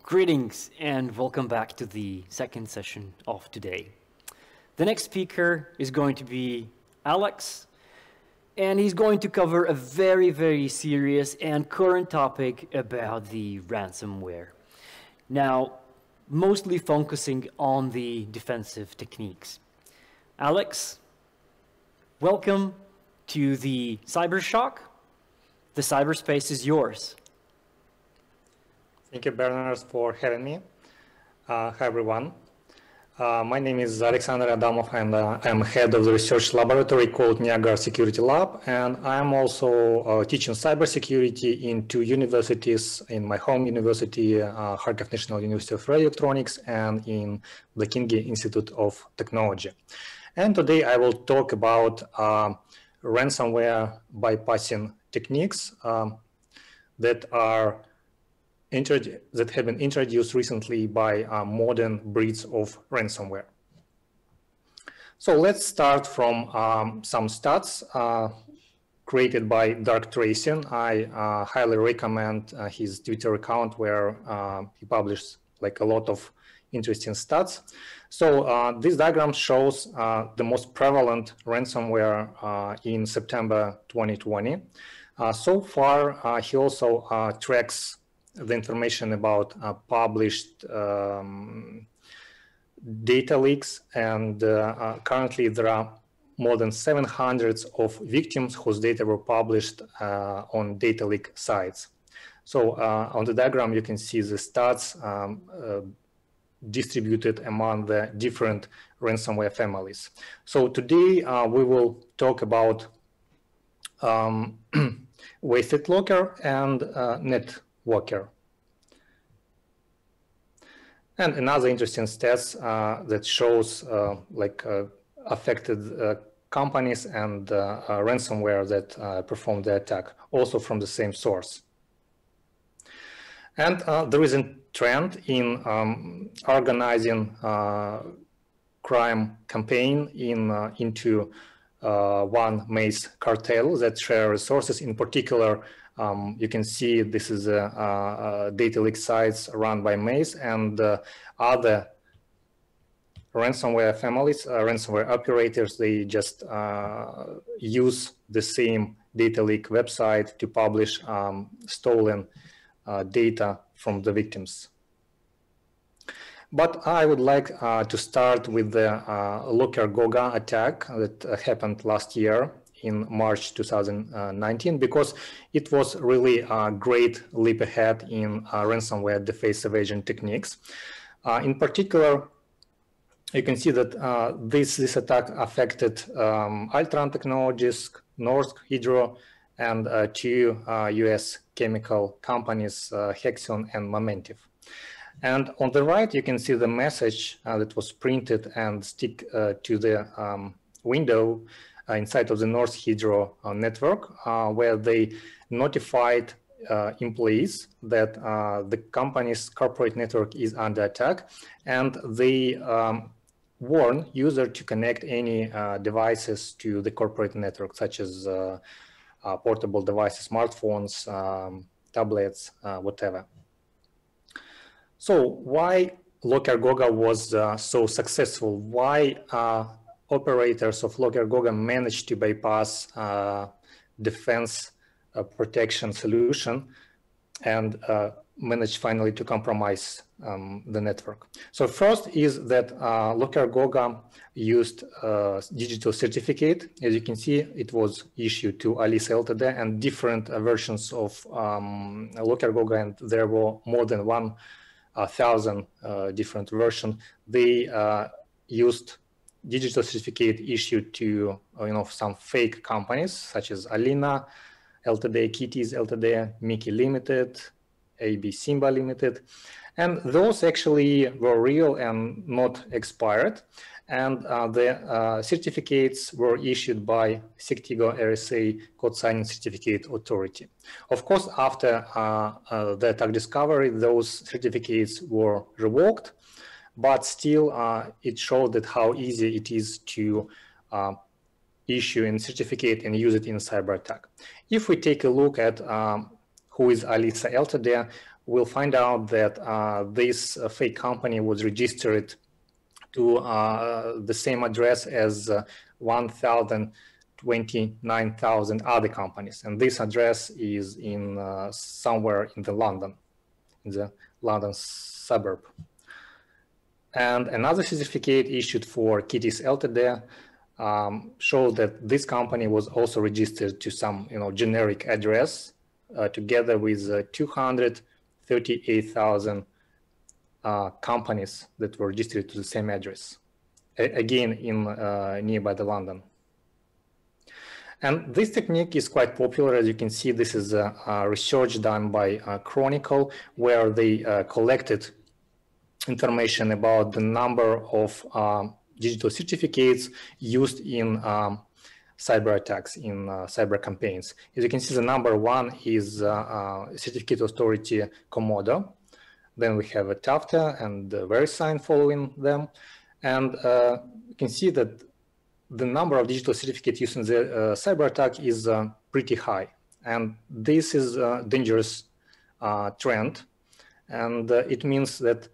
Greetings and welcome back to the second session of today. The next speaker is going to be Alex, and he's going to cover a very serious and current topic about the ransomware. Now, mostly focusing on the defensive techniques. Alex, welcome to the Cybershock. The cyberspace is yours. Thank you, Bernard, for having me. Hi, everyone. My name is Alexander Adamov, and I'm head of the research laboratory called NioGuard Security Lab, and I'm also teaching cybersecurity in two universities, in my home university, Kharkov National University of Radioelectronics, and in the King Institute of Technology. And today I will talk about ransomware bypassing techniques that have been introduced recently by modern breeds of ransomware. So let's start from some stats created by Dark Tracing. I highly recommend his Twitter account where he publishes like a lot of interesting stats. So this diagram shows the most prevalent ransomware in September 2020. So far, he also tracks the information about published data leaks, and currently there are more than 700 of victims whose data were published on data leak sites. So on the diagram you can see the stats distributed among the different ransomware families. So today we will talk about WastedLocker and NetWalker. And another interesting stats that shows affected companies and ransomware that performed the attack, also from the same source. And there is a trend in organizing crime campaign into one maze cartel that share resources. In particular, you can see this is a data leak sites run by Maze, and other ransomware families, ransomware operators, they just use the same data leak website to publish stolen data from the victims. But I would like to start with the LockerGoga attack that happened last year in March 2019, because it was really a great leap ahead in ransomware defense evasion techniques. In particular, you can see that this attack affected Altran Technologies, Norsk Hydro, and two US chemical companies, Hexion and Momentive. And on the right, you can see the message that was printed and stick to the window inside of the Norsk Hydro network, where they notified employees that the company's corporate network is under attack, and they warn users to connect any devices to the corporate network, such as portable devices, smartphones, tablets, whatever. So why LockerGoga was so successful? Why operators of LockerGoga managed to bypass defense protection solution and managed finally to compromise the network? So first is that LockerGoga used digital certificate. As you can see, it was issued to Alice Ltd. And different versions of LockerGoga, and there were more than 1,000 different versions. They used digital certificate issued to some fake companies such as Alina Ltd, Kitties Ltd, Mickey Limited, AB Simba Limited, and those actually were real and not expired. And the certificates were issued by Sectigo RSA Code Signing Certificate Authority. Of course, after the attack discovery, those certificates were revoked, but still it showed that how easy it is to issue a certificate and use it in a cyber attack. If we take a look at who is Alisa Ltd, we'll find out that this fake company was registered to the same address as 1,029,000 other companies. And this address is in somewhere in the London suburb. And another certificate issued for Kitties Ltd showed that this company was also registered to some generic address together with 238,000 companies that were registered to the same address, again in nearby the London. And this technique is quite popular. As you can see, this is research done by Chronicle, where they collected information about the number of digital certificates used in cyber attacks, in cyber campaigns. As you can see, the number one is Certificate Authority Komodo. Then we have a Tafta and VeriSign following them. And you can see that the number of digital certificates used in the cyber attack is pretty high. And this is a dangerous trend. And it means that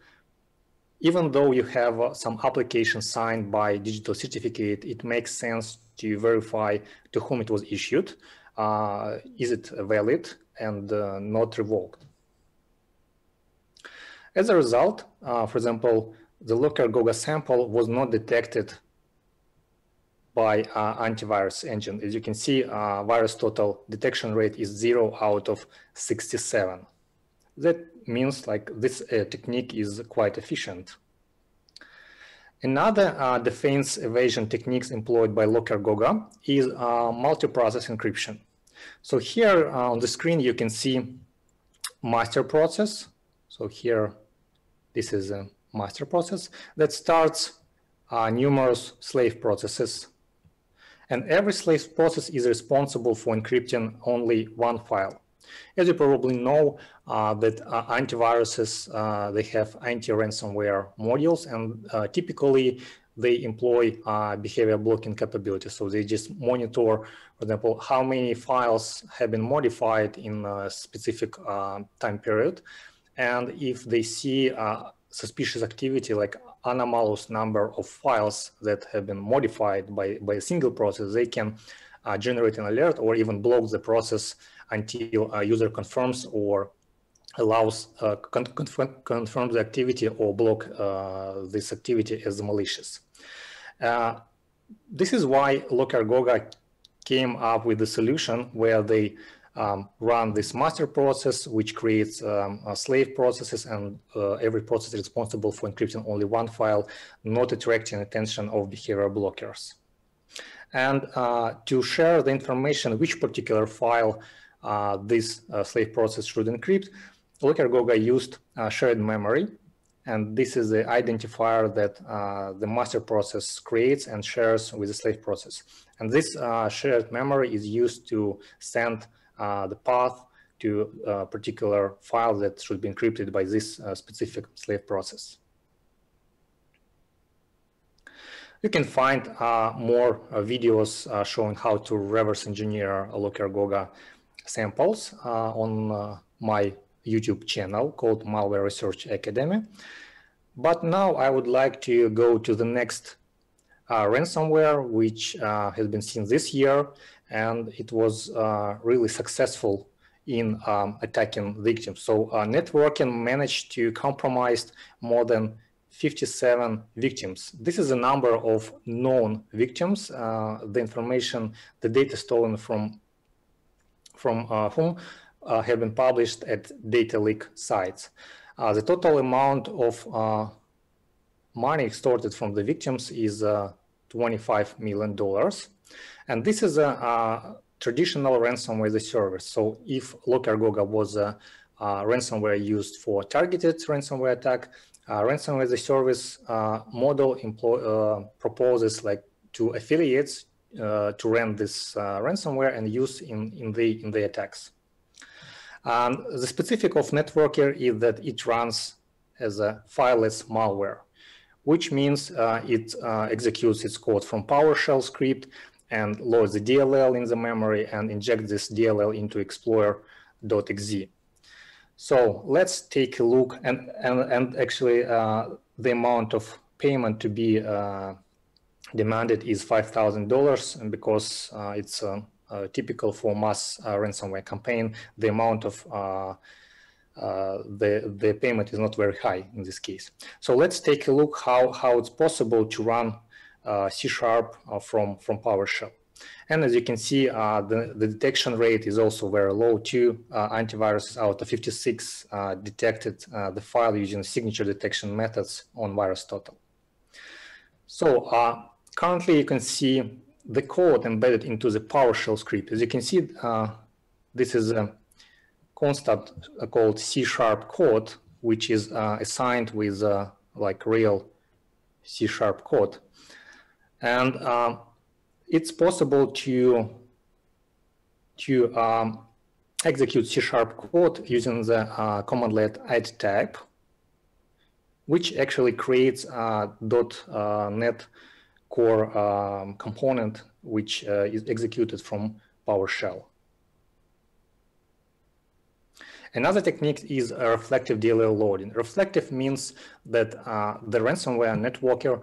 even though you have some application signed by digital certificate, it makes sense to verify to whom it was issued. Is it valid and not revoked? As a result, for example, the LockerGoga sample was not detected by antivirus engine. As you can see, virus total detection rate is 0 out of 67. That means like this technique is quite efficient. Another defense evasion techniques employed by LockerGoga is multiprocess encryption. So here on the screen you can see master process. So here this is a master process that starts numerous slave processes. And every slave process is responsible for encrypting only one file. As you probably know, that antiviruses, they have anti-ransomware modules, and typically they employ behavior blocking capabilities. So they just monitor, for example, how many files have been modified in a specific time period. And if they see suspicious activity, like anomalous number of files that have been modified by a single process, they can generate an alert or even block the process until a user confirms or allows confirms the activity or block this activity as malicious. This is why LockerGoga came up with a solution where they run this master process, which creates slave processes, and every process is responsible for encrypting only one file, not attracting attention of behavior blockers. And to share the information which particular file this slave process should encrypt, LockerGoga used shared memory, and this is the identifier that the master process creates and shares with the slave process. And this shared memory is used to send the path to a particular file that should be encrypted by this specific slave process. You can find more videos showing how to reverse engineer LockerGoga samples on my YouTube channel called Malware Research Academy. But now I would like to go to the next ransomware, which has been seen this year, and it was really successful in attacking victims. So networking managed to compromise more than 57 victims. This is a number of known victims. The information, the data stolen from whom have been published at data leak sites. The total amount of money extorted from the victims is $25 million. And this is a traditional ransomware as a service. So if LockerGoga was a ransomware used for targeted ransomware attack, ransomware as a service model proposes like to affiliates to run this ransomware and use in the attacks. The specific of networker is that it runs as a fileless malware, which means it executes its code from PowerShell script and loads the DLL in the memory and injects this DLL into explorer.exe. So let's take a look, and actually the amount of payment to be demanded is $5,000, and because it's typical for mass ransomware campaign, the amount of the payment is not very high in this case. So let's take a look how it's possible to run C# from PowerShell. And as you can see, the detection rate is also very low too. Antivirus out of 56 detected the file using signature detection methods on VirusTotal. So currently you can see the code embedded into the PowerShell script. As you can see, this is a constant called C# code, which is assigned with like real C# code. And it's possible to execute C# code using the commandlet add type, which actually creates a .NET Core component, which is executed from PowerShell. Another technique is reflective DLL loading. Reflective means that the ransomware networker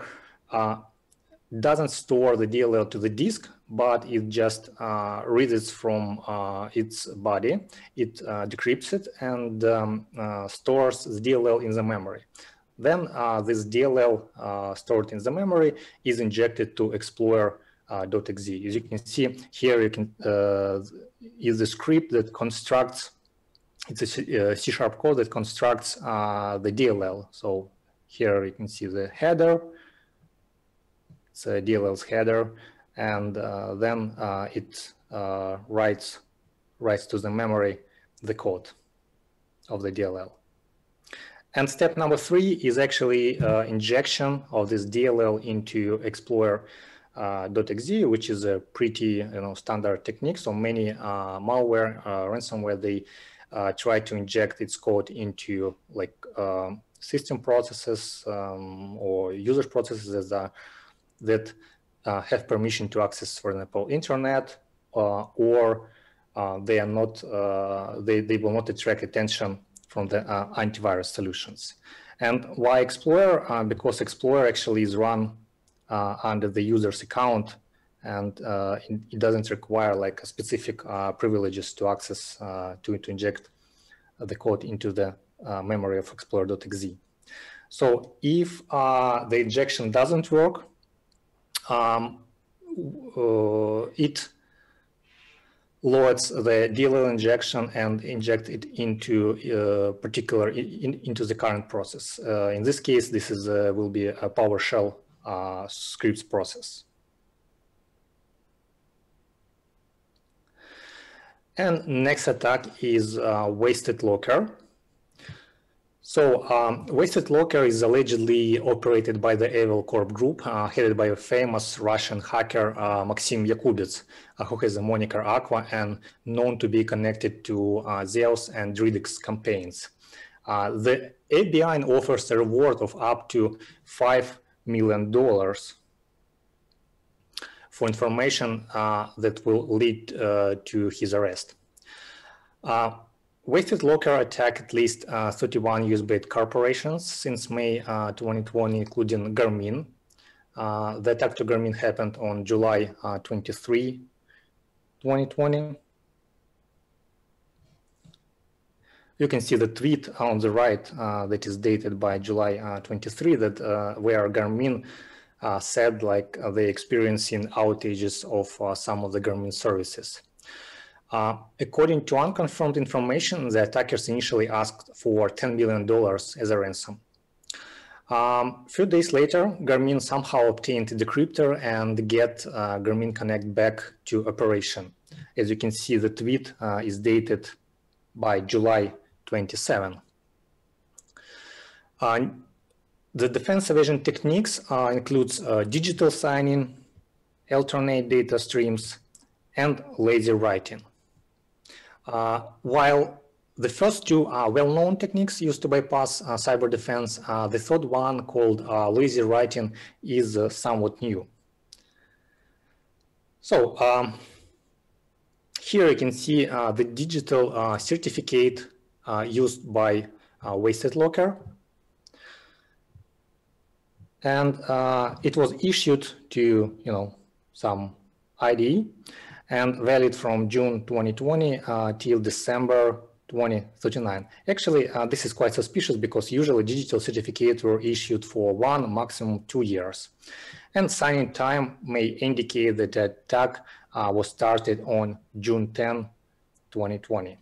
doesn't store the DLL to the disk, but it just reads it from its body. It decrypts it and stores the DLL in the memory. Then this DLL stored in the memory is injected to explorer.exe. As you can see here, you can is the script that constructs. It's a C# code that constructs the DLL. So here you can see the header. It's a DLL's header, and then it writes to the memory the code of the DLL. And step number 3 is actually injection of this DLL into explorer.exe, which is a pretty standard technique. So many malware, ransomware, they try to inject its code into like system processes or user processes that have permission to access, for example, internet, or they are not, they will not attract attention from the antivirus solutions. And why Explorer? Because Explorer actually is run under the user's account, and it doesn't require like specific privileges to access, to inject the code into the memory of explorer.exe. So if the injection doesn't work, it loads the DLL injection and inject it into into the current process. In this case, this is will be a PowerShell scripts process. And next attack is WastedLocker. So WastedLocker is allegedly operated by the Evil Corp group, headed by a famous Russian hacker, Maxim Yakubets, who has the moniker Aqua and known to be connected to Zeus and Dridix campaigns. The FBI offers a reward of up to $5 million for information that will lead to his arrest. WastedLocker attacked at least 31 US-based corporations since May 2020, including Garmin. The attack to Garmin happened on July 23, 2020. You can see the tweet on the right that is dated by July 23, that where Garmin said like they're experiencing outages of some of the Garmin services. According to unconfirmed information, the attackers initially asked for $10 million as a ransom. A few days later, Garmin somehow obtained a decryptor and get Garmin Connect back to operation. As you can see, the tweet is dated by July 27. The defense evasion techniques includes digital signing, alternate data streams, and lazy writing. While the first two are well-known techniques used to bypass cyber defense, the third one, called lazy writing, is somewhat new. So here you can see the digital certificate used by WastedLocker. And it was issued to some IDE and valid from June 2020 till December 2039. Actually, this is quite suspicious because usually digital certificates were issued for 1, maximum 2 years. And signing time may indicate that the attack was started on June 10, 2020.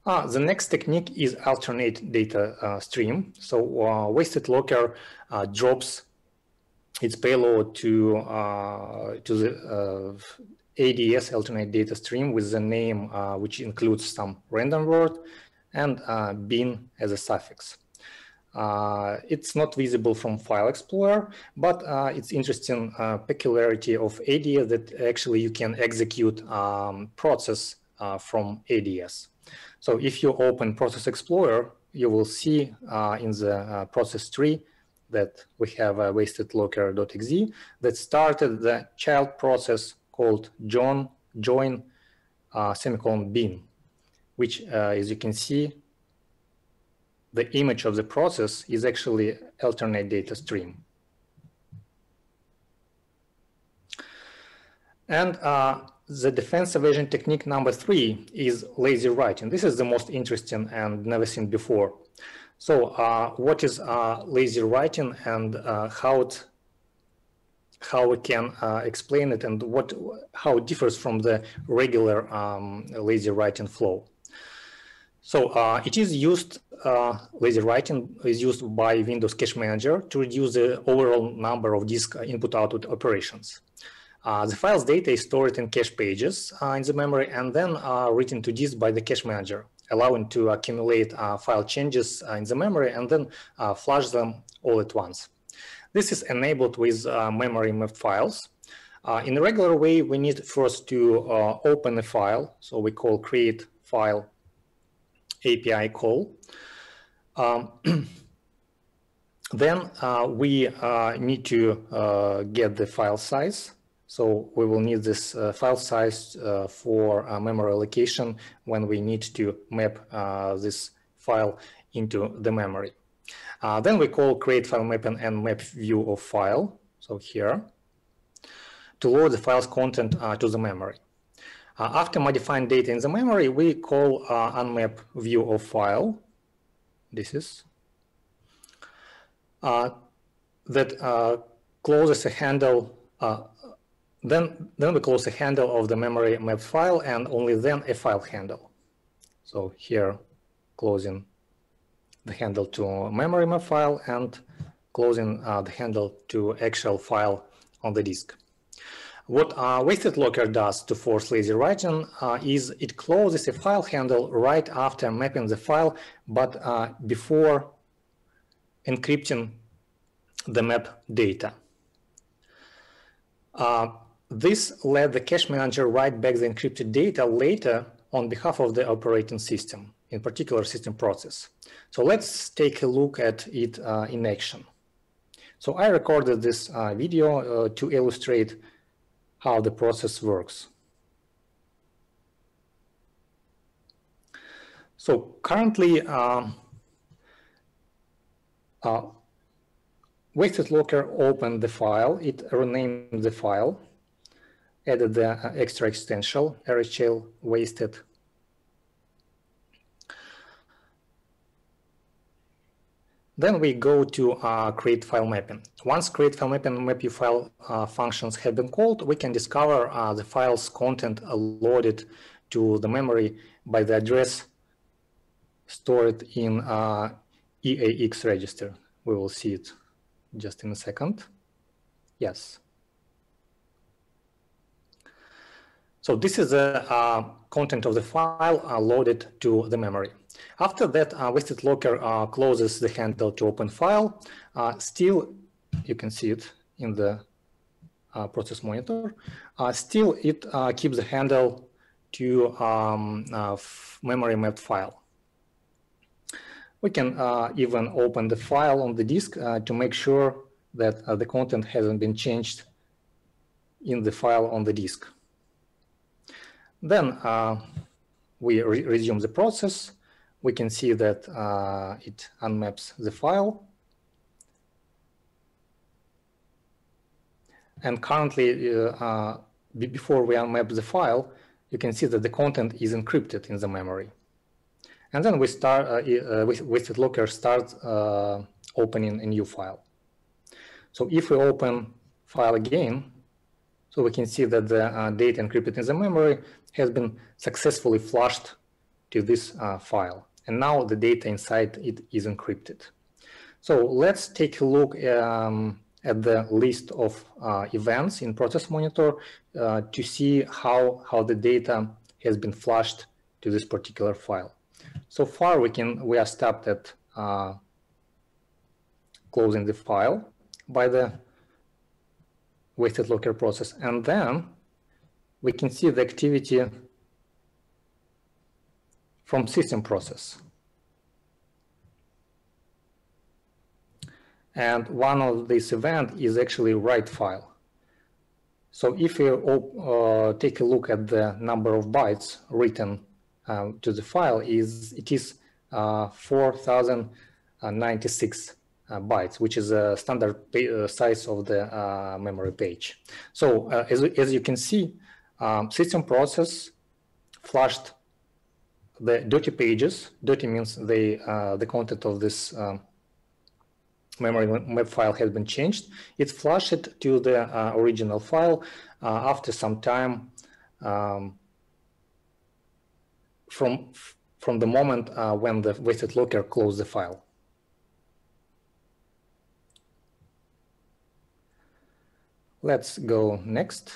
The next technique is alternate data stream. So WastedLocker drops its payload to the ADS alternate data stream with the name which includes some random word and bin as a suffix. It's not visible from File Explorer, but it's interesting peculiarity of ADS that actually you can execute process from ADS. So if you open Process Explorer, you will see in the process tree that we have a WastedLocker.exe that started the child process called join semicolon bin, which as you can see, the image of the process is actually alternate data stream. And the defense evasion technique number 3 is lazy writing. This is the most interesting and never seen before. So what is lazy writing and how we can explain it and how it differs from the regular lazy writing flow. So it is used, lazy writing is used by Windows Cache Manager to reduce the overall number of disk input-output operations. The file's data is stored in cache pages in the memory and then written to disk by the cache manager, allowing to accumulate file changes in the memory and then flush them all at once. This is enabled with memory mapped files. In a regular way, we need first to open a file. So we call create file API call. Then we need to get the file size. So we will need this file size for memory allocation when we need to map this file into the memory. Then we call create file mapping and map view of file. So here, to load the file's content to the memory. After modifying data in the memory, we call unmap view of file. This is that closes a handle. Then we close the handle of the memory map file and only then a file handle. So here, closing the handle to memory map file and closing the handle to actual file on the disk. What WastedLocker does to force lazy writing is it closes a file handle right after mapping the file, but before encrypting the map data. This let the cache manager write back the encrypted data later on behalf of the operating system, in particular system process. So let's take a look at it in action. So I recorded this video to illustrate how the process works. So currently, WastedLocker opened the file, it renamed the file, added the extra extension, RHL wasted. Then we go to create file mapping. Once create file mapping and map view file functions have been called, we can discover the file's content loaded to the memory by the address stored in EAX register. We will see it just in a second. Yes. So this is the content of the file loaded to the memory. After that, WastedLocker closes the handle to open file. Still, you can see it in the process monitor. Still, it keeps the handle to memory mapped file. We can even open the file on the disk to make sure that the content hasn't been changed in the file on the disk. Then we resume the process. We can see that it unmaps the file. And currently, before we unmap the file, you can see that the content is encrypted in the memory. And then we start, WastedLocker starts opening a new file. So if we open file again, so we can see that the data encrypted in the memory has been successfully flushed to this file. And now the data inside it is encrypted. So let's take a look at the list of events in Process Monitor to see how the data has been flushed to this particular file. So far we are stopped at closing the file by the WastedLocker process, and then we can see the activity from system process. And one of these events is actually write file. So if you take a look at the number of bytes written to the file, it is 4096 bytes, which is a standard size of the memory page. So as you can see, system process flushed the dirty pages. Dirty means the content of this memory map file has been changed. It flushed it to the original file after some time from the moment when the WastedLocker closed the file. Let's go next.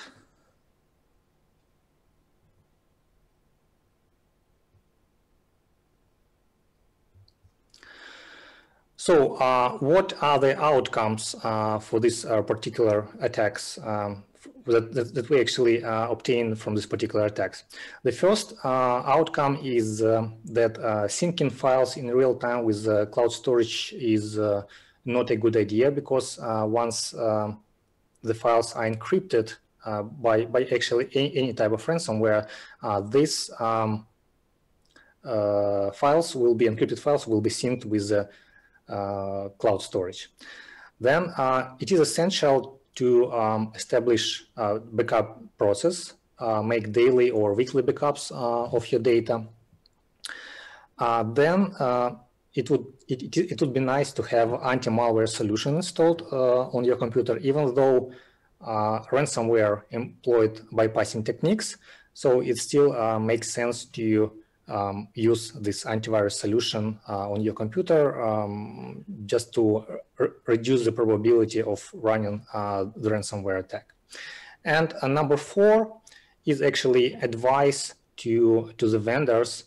So what are the outcomes for these particular attacks that we actually obtain from this particular attacks? The first outcome is that syncing files in real time with cloud storage is not a good idea, because once the files are encrypted by actually any type of ransomware, these files will be encrypted files will be synced with the cloud storage. Then it is essential to establish a backup process, make daily or weekly backups of your data. Then it would be nice to have anti-malware solution installed on your computer, even though ransomware employed bypassing techniques. So it still makes sense to use this antivirus solution on your computer just to reduce the probability of running the ransomware attack. And number 4 is actually advice to the vendors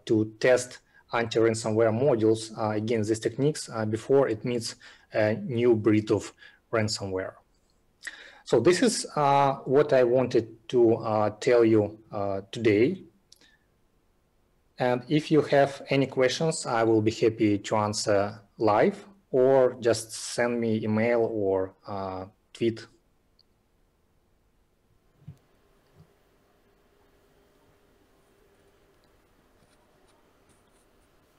to test anti-ransomware modules against these techniques before it meets a new breed of ransomware. So this is what I wanted to tell you today. And if you have any questions, I will be happy to answer live, or just send me email or tweet.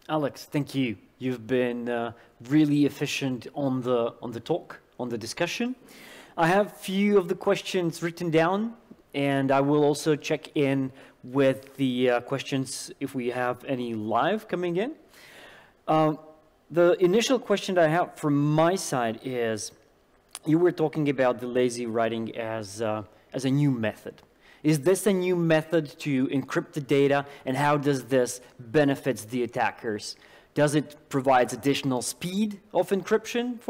Alex, thank you. You've been really efficient on the talk, on the discussion. I have a few of the questions written down, and I will also check in with the questions if we have any live coming in. The initial question that I have from my side is, you were talking about the lazy writing as a new method. Is this a new method to encrypt the data, and how does this benefit the attackers? Does it provide additional speed of encryption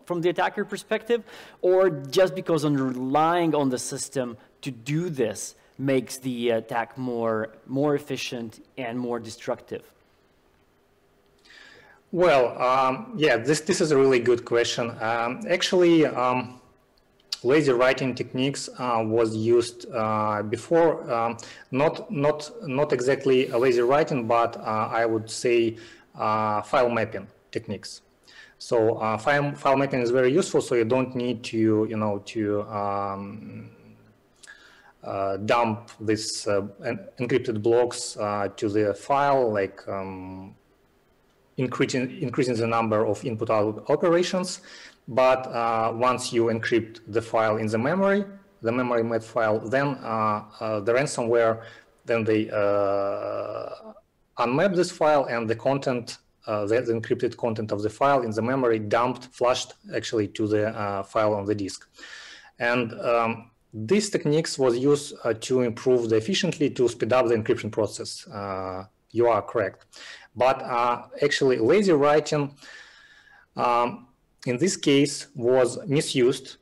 from the attacker perspective, or just because relying on the system to do this makes the attack more efficient and more destructive? Well, yeah, this is a really good question. Actually, lazy writing techniques was used before, not exactly a lazy writing, but I would say file mapping techniques. So file mapping is very useful, so you don't need to dump these encrypted blocks to the file, like increasing the number of input-output operations. But once you encrypt the file in the memory map file, then the ransomware, then they unmap this file, and the content, the encrypted content of the file in the memory flushed actually to the file on the disk. And these techniques was used to improve the efficiency, to speed up the encryption process. You are correct. But actually lazy writing in this case was misused.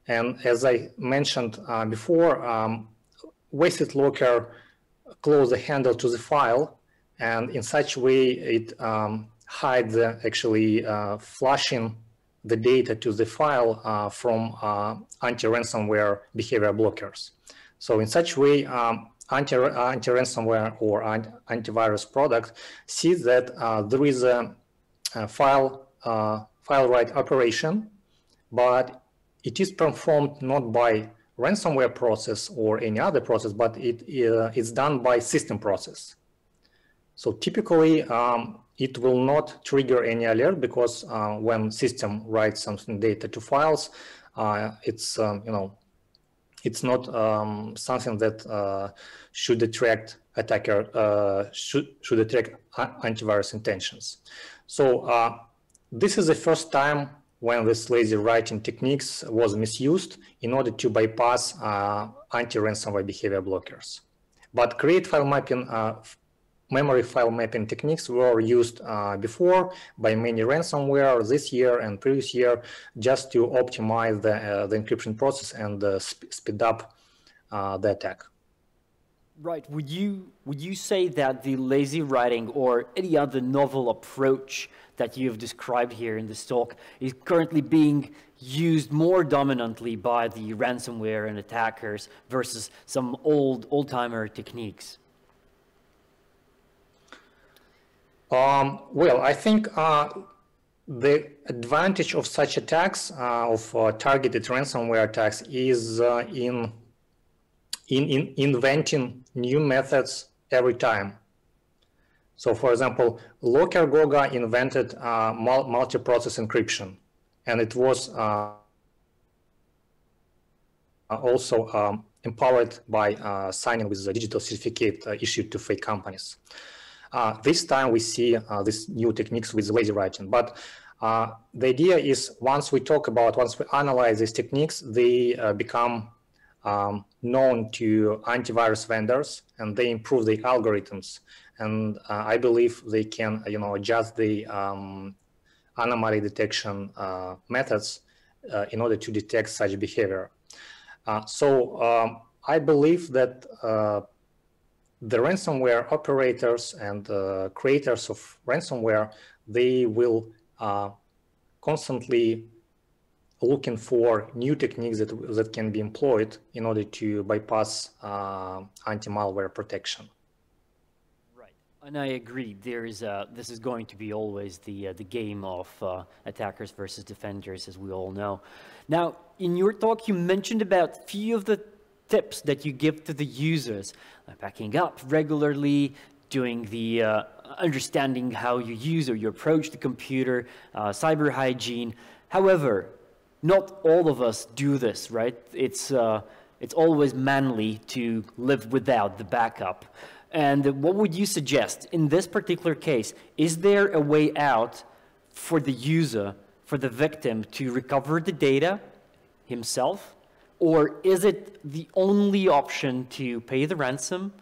And as I mentioned before, WastedLocker closed the handle to the file, and in such way it hides actually flushing the data to the file from anti-ransomware behavior blockers. So in such way, anti-ransomware or antivirus product sees that there is a file write operation, but it is performed not by ransomware process or any other process, but it's done by system process. So typically, it will not trigger any alert, because when system writes something data to files, it's it's not something that should attract attacker should attract antivirus intentions. So this is the first time when this lazy writing techniques was misused in order to bypass anti-ransomware behavior blockers. But create file mapping, memory file mapping techniques were used before by many ransomware this year and previous year, just to optimize the encryption process and speed up the attack. Right. Would you say that the lazy writing or any other novel approach that you've described here in this talk is currently being used more dominantly by the ransomware and attackers versus some old-timer techniques? Well, I think the advantage of such attacks, of targeted ransomware attacks, is in inventing new methods every time. So, for example, LockerGoga invented multiprocess encryption, and it was also empowered by signing with a digital certificate issued to fake companies. This time we see these new techniques with lazy writing. But the idea is once we analyze these techniques, they become known to antivirus vendors, and they improve the algorithms. And I believe they can, adjust the anomaly detection methods in order to detect such behavior. So I believe that the ransomware operators and creators of ransomware, they will constantly looking for new techniques that can be employed in order to bypass anti-malware protection. Right, and I agree. This is going to be always the game of attackers versus defenders, as we all know. Now, in your talk, you mentioned about a few of the tips that you give to the users, like backing up regularly, doing the understanding how you use or you approach the computer, cyber hygiene. However, not all of us do this, right? It's always manly to live without the backup. And what would you suggest in this particular case? Is there a way out for the user, for the victim, to recover the data himself? Or is it the only option to pay the ransom?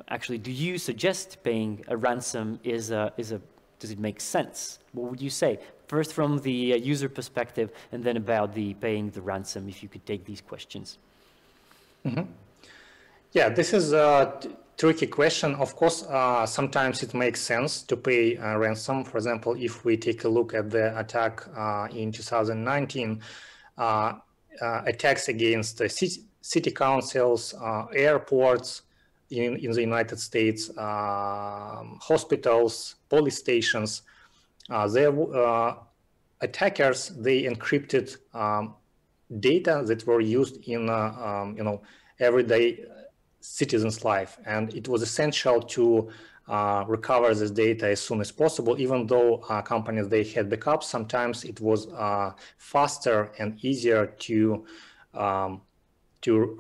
Actually, do you suggest paying a ransom? Does it make sense? What would you say? First from the user perspective, and then about the paying the ransom, if you could take these questions. Mm-hmm. Yeah, this is a tricky question. Of course, sometimes it makes sense to pay a ransom. For example, if we take a look at the attack in 2019, attacks against the city councils, airports in the United States, hospitals, police stations. Attackers, they encrypted data that were used in everyday citizen's life, and it was essential to recover this data as soon as possible. Even though companies, they had backups, sometimes it was faster and easier to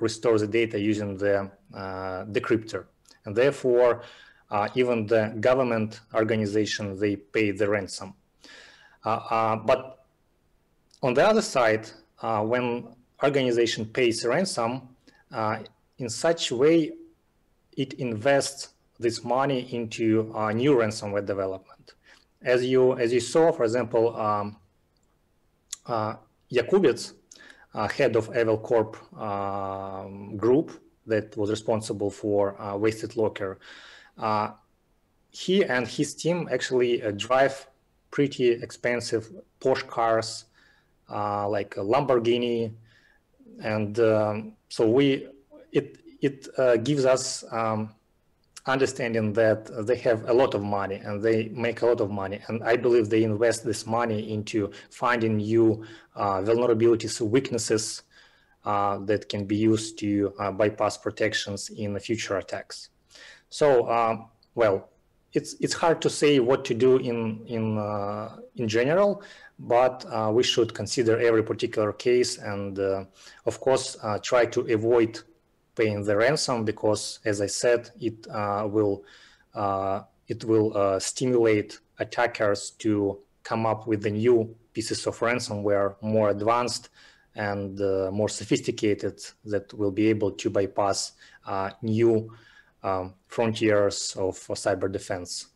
restore the data using the decryptor, and therefore even the government organization, they pay the ransom. But on the other side, when organization pays ransom, in such a way, it invests this money into new ransomware development. As you saw, for example, Yakubets, head of Evil Corp group that was responsible for WastedLocker, he and his team actually drive pretty expensive Porsche cars, like a Lamborghini, and so it gives us understanding that they have a lot of money and they make a lot of money, and I believe they invest this money into finding new vulnerabilities, weaknesses that can be used to bypass protections in future attacks. So, well, it's hard to say what to do in general, but we should consider every particular case, and of course try to avoid paying the ransom, because, as I said, it will stimulate attackers to come up with the new pieces of ransomware, more advanced and more sophisticated, that will be able to bypass new frontiers of cyber defense.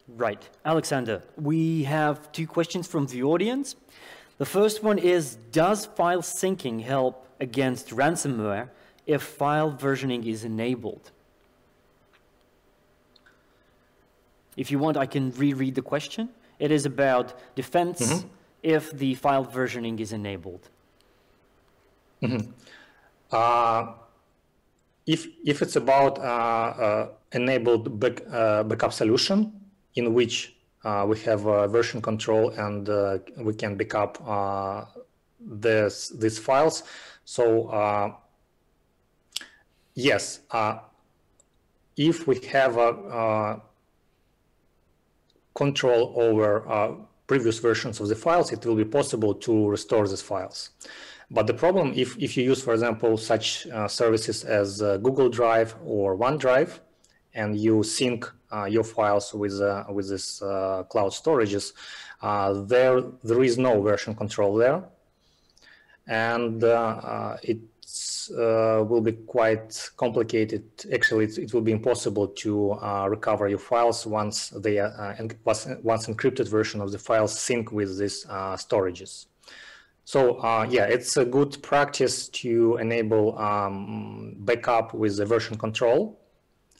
Right. Alexander, we have 2 questions from the audience. The first one is, does file syncing help against ransomware if file versioning is enabled? If you want, I can reread the question. It is about defense if the file versioning is enabled. If it's about enabled backup solution in which we have version control and we can backup these files, so yes, if we have control over previous versions of the files, it will be possible to restore these files. But the problem, if you use, for example, such services as Google Drive or OneDrive, and you sync your files with this cloud storages, there is no version control there, and it will be quite complicated. Actually, it will be impossible to recover your files once they once encrypted version of the files sync with these storages. So yeah, it's a good practice to enable backup with the version control.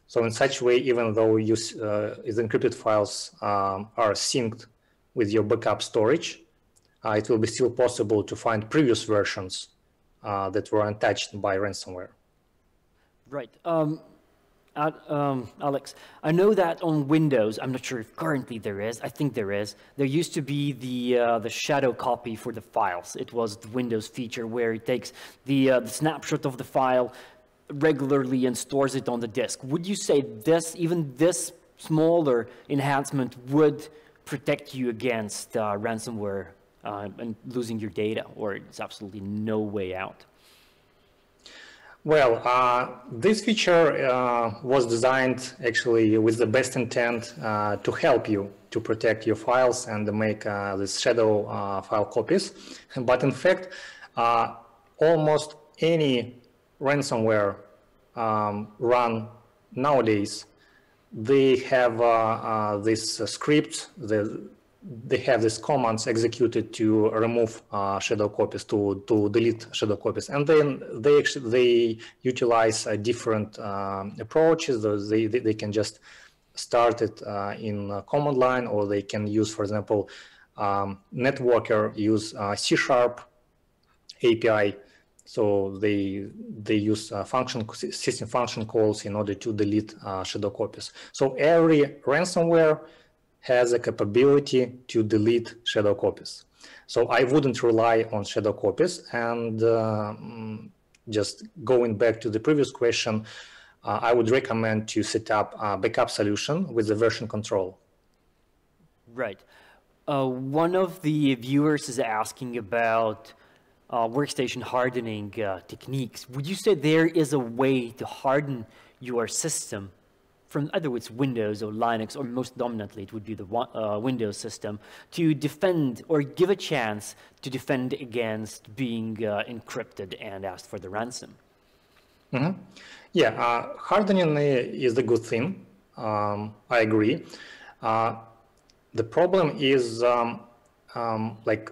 So in such a way, even though the encrypted files are synced with your backup storage, it will be still possible to find previous versions that were untouched by ransomware. Right. Alex, I know that on Windows, I'm not sure if currently there is, I think there is, there used to be the shadow copy for the files. It was the Windows feature where it takes the snapshot of the file regularly and stores it on the disk. Would you say even this smaller enhancement would protect you against ransomware and losing your data, or it's absolutely no way out? Well, this feature was designed actually with the best intent to help you to protect your files and make these shadow file copies. But in fact, almost any ransomware run nowadays, they have this script, they have these commands executed to remove shadow copies, to delete shadow copies, and then they utilize different approaches. They can just start it in command line, or they can use, for example, Networker use C# API. So they use system function calls in order to delete shadow copies. So every ransomware has a capability to delete shadow copies. So I wouldn't rely on shadow copies, and just going back to the previous question, I would recommend to set up a backup solution with the version control. Right. One of the viewers is asking about workstation hardening techniques. Would you say there is a way to harden your system from either it's Windows or Linux, or most dominantly it would be the Windows system, to defend or give a chance to defend against being encrypted and asked for the ransom? Mm-hmm. Yeah, hardening is a good thing. I agree. The problem is like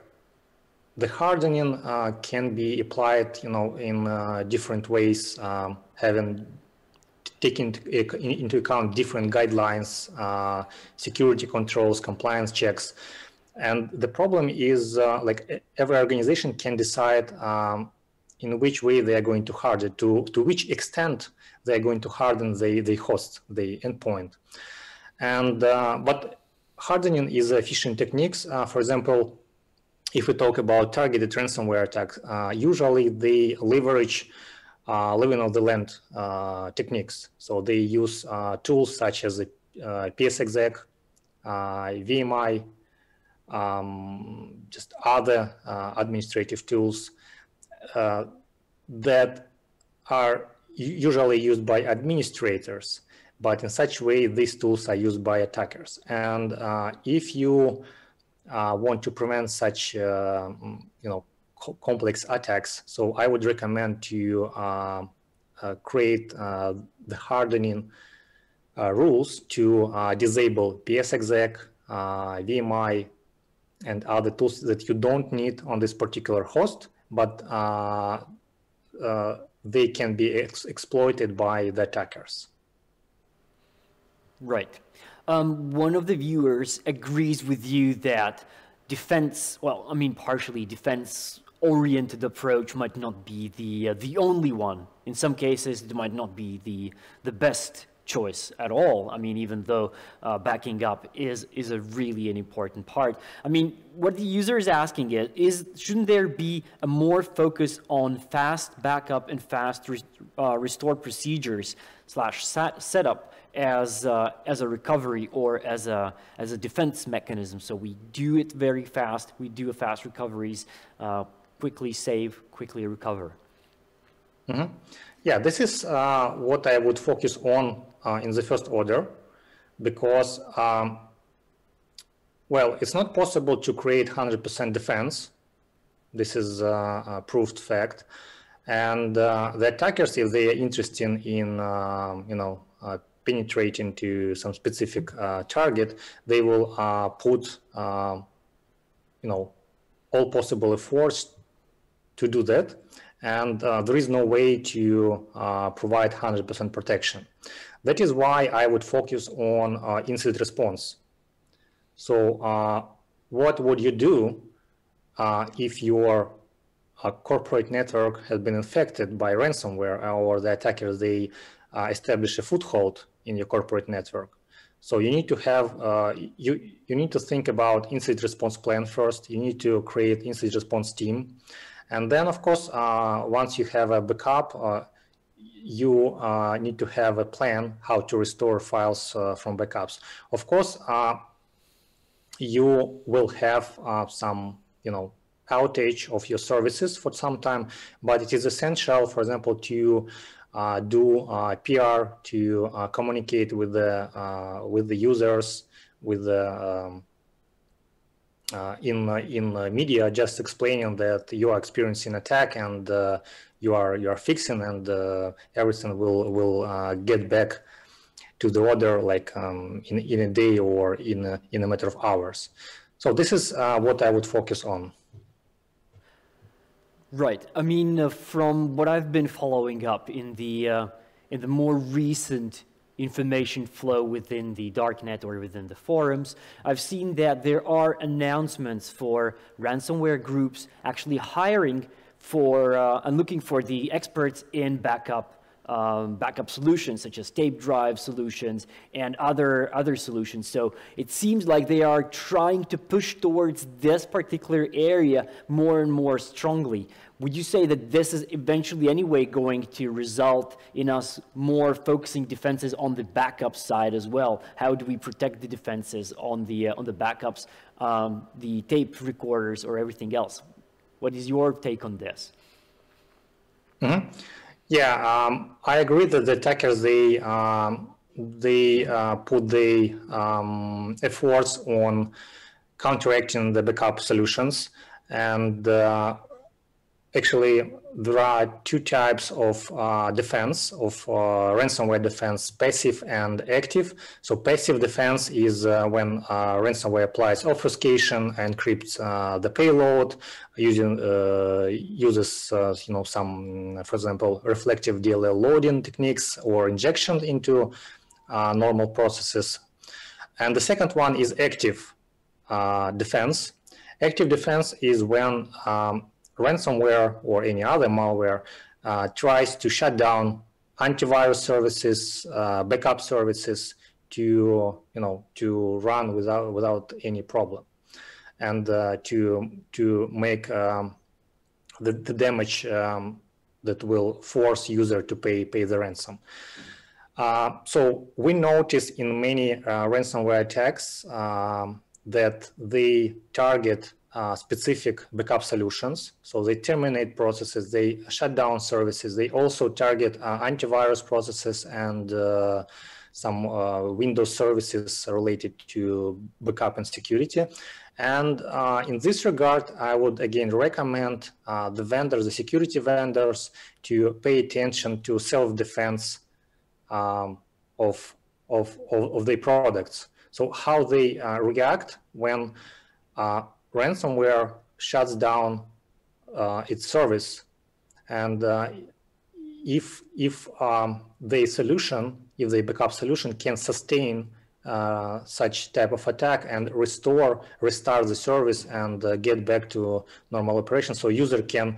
the hardening can be applied, in different ways, taking into account different guidelines, security controls, compliance checks. And the problem is like every organization can decide in which way they are going to harden, to which extent they are going to harden the host, the endpoint. And but hardening is a phishing techniques. For example, if we talk about targeted ransomware attacks, usually they leverage living of the land techniques. So they use tools such as PSExec, VMI, just other administrative tools that are usually used by administrators, but in such way these tools are used by attackers. And if you want to prevent such complex attacks, so I would recommend to create the hardening rules to disable PSExec, VMI, and other tools that you don't need on this particular host, but they can be exploited by the attackers. Right. One of the viewers agrees with you that defense, well, I mean, partially defense-oriented approach might not be the only one. In some cases, it might not be the best choice at all. I mean, even though backing up is really an important part. I mean, what the user is asking is shouldn't there be a more focus on fast backup and fast restore procedures / setup as a recovery or as a defense mechanism? So we do it very fast. We do a fast recoveries, quickly save, quickly recover. Mm-hmm. Yeah, this is what I would focus on in the first order, because, well, it's not possible to create 100% defense. This is a proved fact. And the attackers, if they are interested in, penetrating to some specific target, they will put, all possible efforts to do that. And there is no way to provide 100% protection. That is why I would focus on incident response. So what would you do if your corporate network has been infected by ransomware, or the attackers, they establish a foothold in your corporate network? So you need to have, you need to think about incident response plan first. You need to create incident response team. And then, of course, once you have a backup, you need to have a plan how to restore files from backups. Of course, you will have some, outage of your services for some time, but it is essential, for example, to do PR, to communicate with the users, with the in media, just explaining that you are experiencing attack and you are fixing, and everything will get back to the order, like in a day or in a matter of hours. So this is what I would focus on. Right. I mean, from what I've been following up in the more recent information flow within the darknet or within the forums, I've seen that there are announcements for ransomware groups actually hiring for and looking for the experts in backup backup solutions such as tape drive solutions and other solutions. So it seems like they are trying to push towards this particular area more and more strongly. Would you say that this is eventually anyway going to result in us more focusing defenses on the backup side as well? How do we protect the defenses on the backups, the tape recorders or everything else? What is your take on this? Mm-hmm. Yeah, I agree that the attackers, they put the efforts on counteracting the backup solutions, and actually there are two types of defense of ransomware defense: passive and active. So passive defense is when ransomware applies obfuscation, encrypts the payload, uses some, for example, reflective DLL loading techniques or injection into normal processes. And the second one is active defense. Active defense is when ransomware or any other malware tries to shut down antivirus services, backup services to run without any problem, and to make the damage that will force user to pay the ransom. So we notice in many ransomware attacks that they target specific backup solutions. So they terminate processes, they shut down services, they also target antivirus processes and some Windows services related to backup and security. And in this regard, I would again recommend the vendors, the security vendors, to pay attention to self-defense of their products. So how they react when ransomware shuts down its service, and if the backup solution can sustain such type of attack and restart the service and get back to normal operation, so user can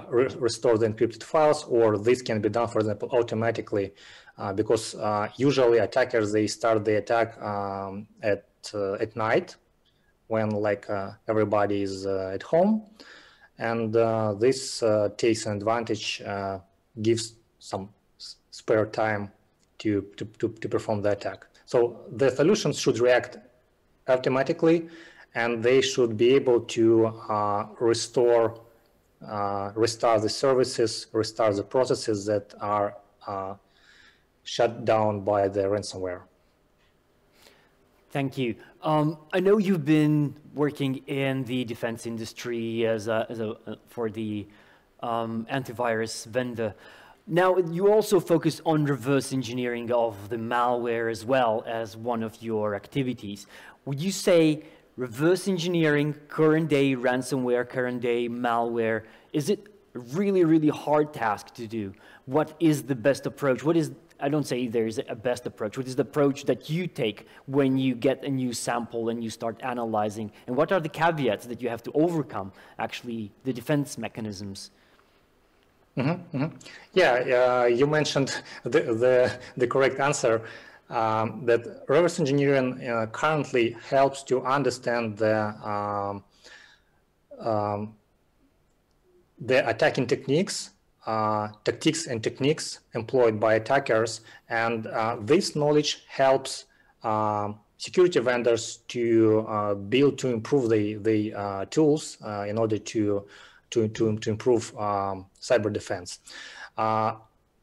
restore the encrypted files, or this can be done, for example, automatically, because usually attackers, they start the attack at night, when everybody is at home, and this takes an advantage, gives some spare time to perform the attack. So the solutions should react automatically, and they should be able to restart the services, restart the processes that are shut down by the ransomware. Thank you. I know you've been working in the defense industry for the antivirus vendor. Now, you also focus on reverse engineering of the malware as well as one of your activities. Would you say reverse engineering current day ransomware, current day malware, is it a really, really hard task to do? What is the best approach? I don't say there's a best approach. What is the approach that you take when you get a new sample and you start analyzing? And what are the caveats that you have to overcome, actually, the defense mechanisms? Mm-hmm, mm-hmm. Yeah, you mentioned the correct answer, that reverse engineering currently helps to understand the attacking techniques, tactics and techniques employed by attackers, and this knowledge helps security vendors to improve the tools in order to improve cyber defense.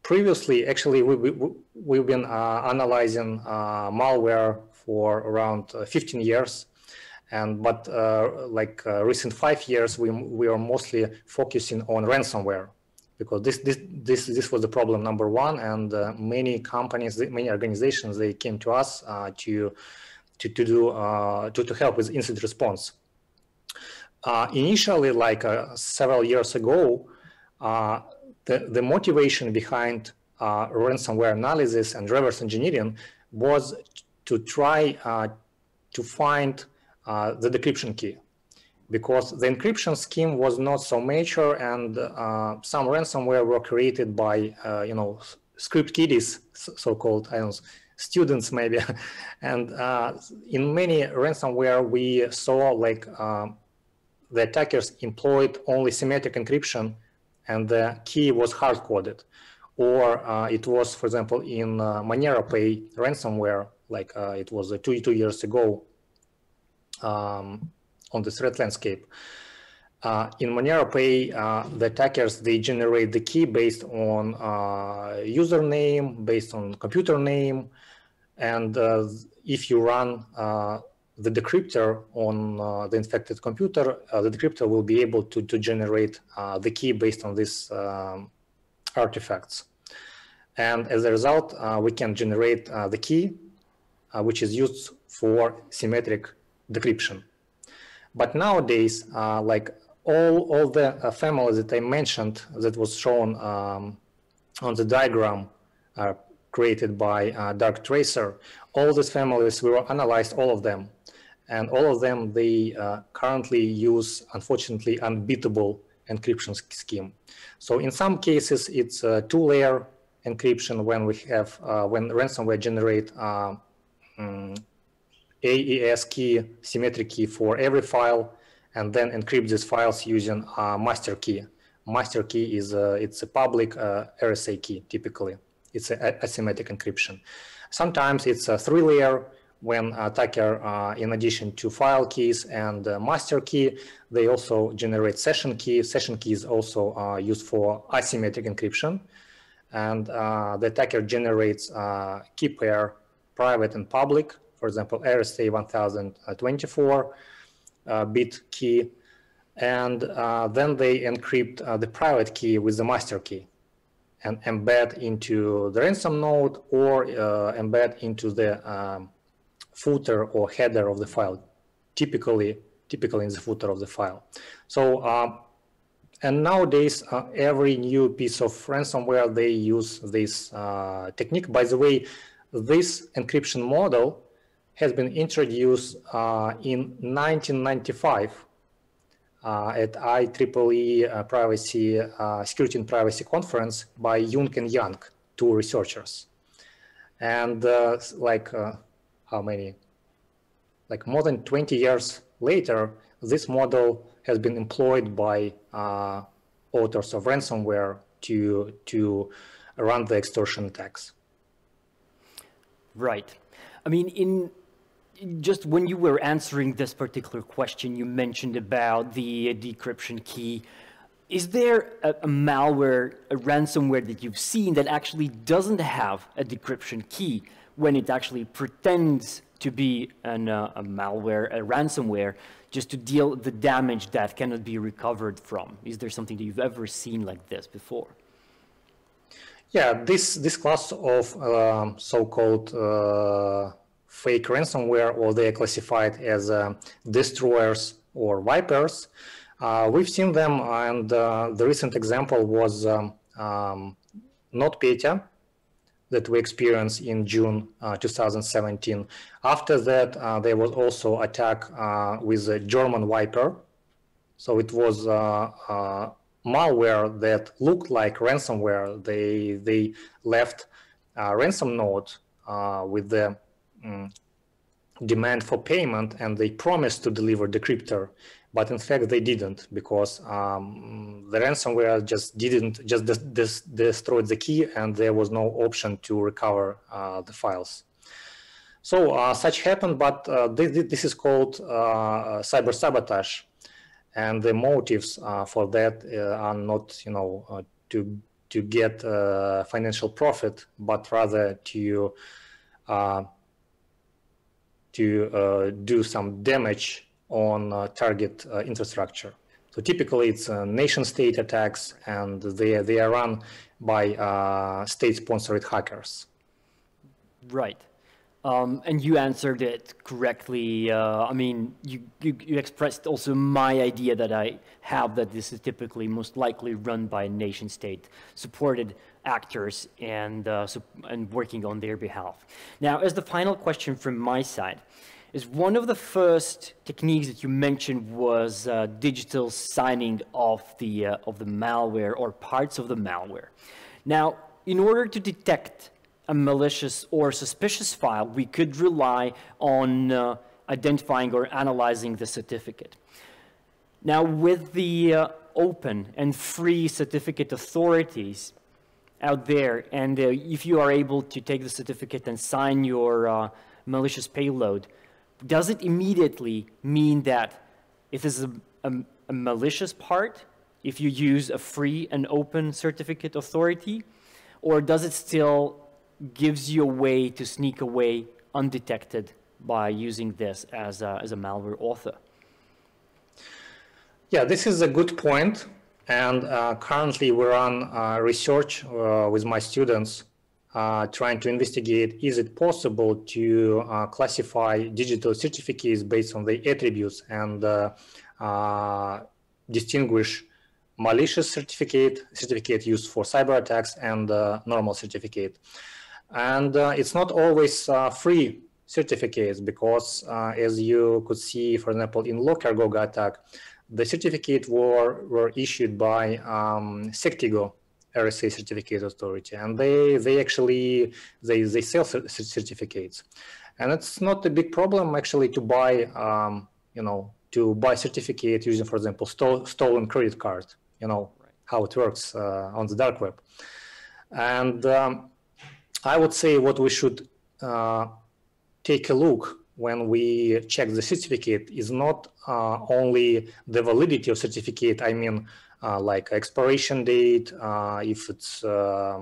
Previously, actually, we've been analyzing malware for around 15 years. But recent 5 years, we are mostly focusing on ransomware, because this was the problem number one, and many companies, many organizations, they came to us to help with incident response. Initially, several years ago, the motivation behind ransomware analysis and reverse engineering was to try to find the decryption key, because the encryption scheme was not so mature, and some ransomware were created by script kiddies, so-called students maybe. And in many ransomware we saw like the attackers employed only symmetric encryption and the key was hard-coded. Or it was, for example, in ManeraPay ransomware, like it was 2 years ago on the threat landscape. In ManeraPay, the attackers, they generate the key based on username, based on computer name, and if you run the decryptor on the infected computer, the decryptor will be able to generate the key based on these artifacts. And as a result, we can generate the key, which is used for symmetric decryption. But nowadays, like all the families that I mentioned that was shown on the diagram created by Dark Tracer, all these families, we will analyze all of them. And all of them, they currently use, unfortunately, unbeatable encryption scheme. So in some cases, it's a two-layer encryption when we have, when ransomware generate AES key, symmetric key for every file, and then encrypt these files using master key. Master key is it's a public RSA key, typically. It's a asymmetric encryption. Sometimes it's a three-layer when attacker, in addition to file keys and master key, they also generate session key. Session key is also used for asymmetric encryption. And the attacker generates key pair, private and public, for example, RSA 1024 bit key. And then they encrypt the private key with the master key and embed into the ransom node or embed into the footer or header of the file, typically in the footer of the file. So, and nowadays, every new piece of ransomware, they use this technique. By the way, this encryption model has been introduced in 1995 at IEEE Privacy, Security and Privacy Conference by Jung and Yang, two researchers. And how many? Like more than 20 years later, this model has been employed by authors of ransomware to run the extortion attacks. Right. I mean, just when you were answering this particular question, you mentioned about the decryption key. Is there a malware, a ransomware that you've seen that actually doesn't have a decryption key when it actually pretends to be a malware, a ransomware, just to deal the damage that cannot be recovered from? Is there something that you've ever seen like this before? Yeah, this class of so-called fake ransomware, or they are classified as destroyers or wipers. We've seen them, and the recent example was NotPetya that we experienced in June 2017. After that, there was also attack with a German wiper. So it was malware that looked like ransomware. They left a ransom note with the demand for payment, and they promised to deliver decryptor, but in fact they didn't, because the ransomware just destroyed the key, and there was no option to recover the files. So such happened, but this is called cyber sabotage, and the motives for that are not, to get financial profit, but rather to do some damage on target infrastructure. So typically it's nation-state attacks, and they are run by state-sponsored hackers. Right. And you answered it correctly. I mean, you expressed also my idea that I have, that this is typically most likely run by nation-state supported actors and working on their behalf. Now, as the final question from my side, is one of the first techniques that you mentioned was digital signing of the malware or parts of the malware. Now, in order to detect a malicious or suspicious file, we could rely on identifying or analyzing the certificate. Now, with the open and free certificate authorities out there, and if you are able to take the certificate and sign your malicious payload, does it immediately mean that it is a malicious part if you use a free and open certificate authority, or does it still gives you a way to sneak away undetected by using this as a malware author? Yeah, this is a good point. And currently we run research with my students trying to investigate, is it possible to classify digital certificates based on the attributes and distinguish malicious certificate used for cyber attacks, and normal certificate. And it's not always free certificates, because as you could see, for example, in LockerGoga attack, the certificate were issued by Sectigo RSA certificate authority, and they actually sell certificates, and it's not a big problem actually to buy to buy certificate using, for example, stolen credit card. Right. How it works on the dark web. And I would say what we should take a look when we check the certificate is not only the validity of certificate, I mean like expiration date, if it's, I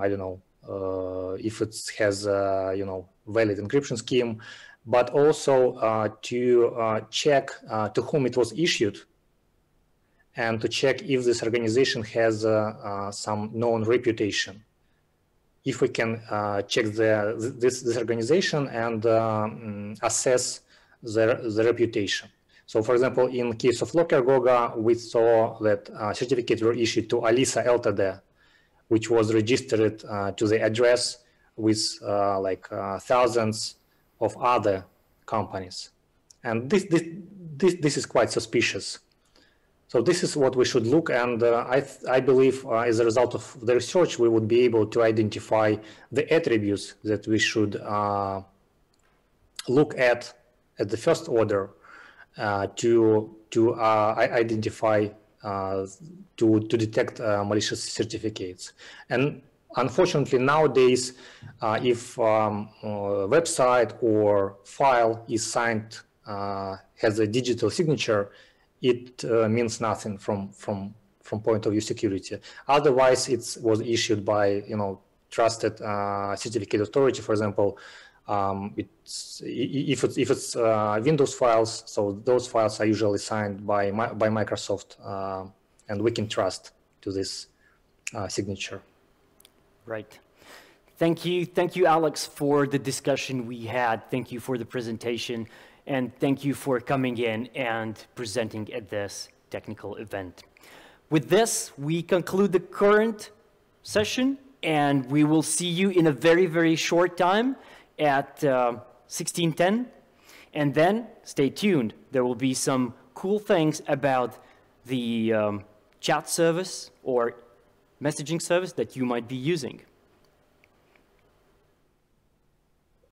don't know, if it has, valid encryption scheme, but also to check to whom it was issued, and to check if this organization has some known reputation. If we can check this organization and assess the reputation. So, for example, in case of LockerGoga, we saw that certificates were issued to Alisa Ltd, which was registered to the address with thousands of other companies, and this is quite suspicious. So this is what we should look, and I believe as a result of the research, we would be able to identify the attributes that we should look at the first order to identify, to detect malicious certificates. And unfortunately, nowadays, if a website or file is signed, has a digital signature, it means nothing from point of view security. Otherwise, it was issued by trusted certificate authority. For example, if it's Windows files, so those files are usually signed by Microsoft, and we can trust to this signature. Right. Thank you, Alex, for the discussion we had. Thank you for the presentation. And thank you for coming in and presenting at this technical event. With this, we conclude the current session, and we will see you in a very, very short time at 16:10. And then stay tuned. There will be some cool things about the chat service or messaging service that you might be using.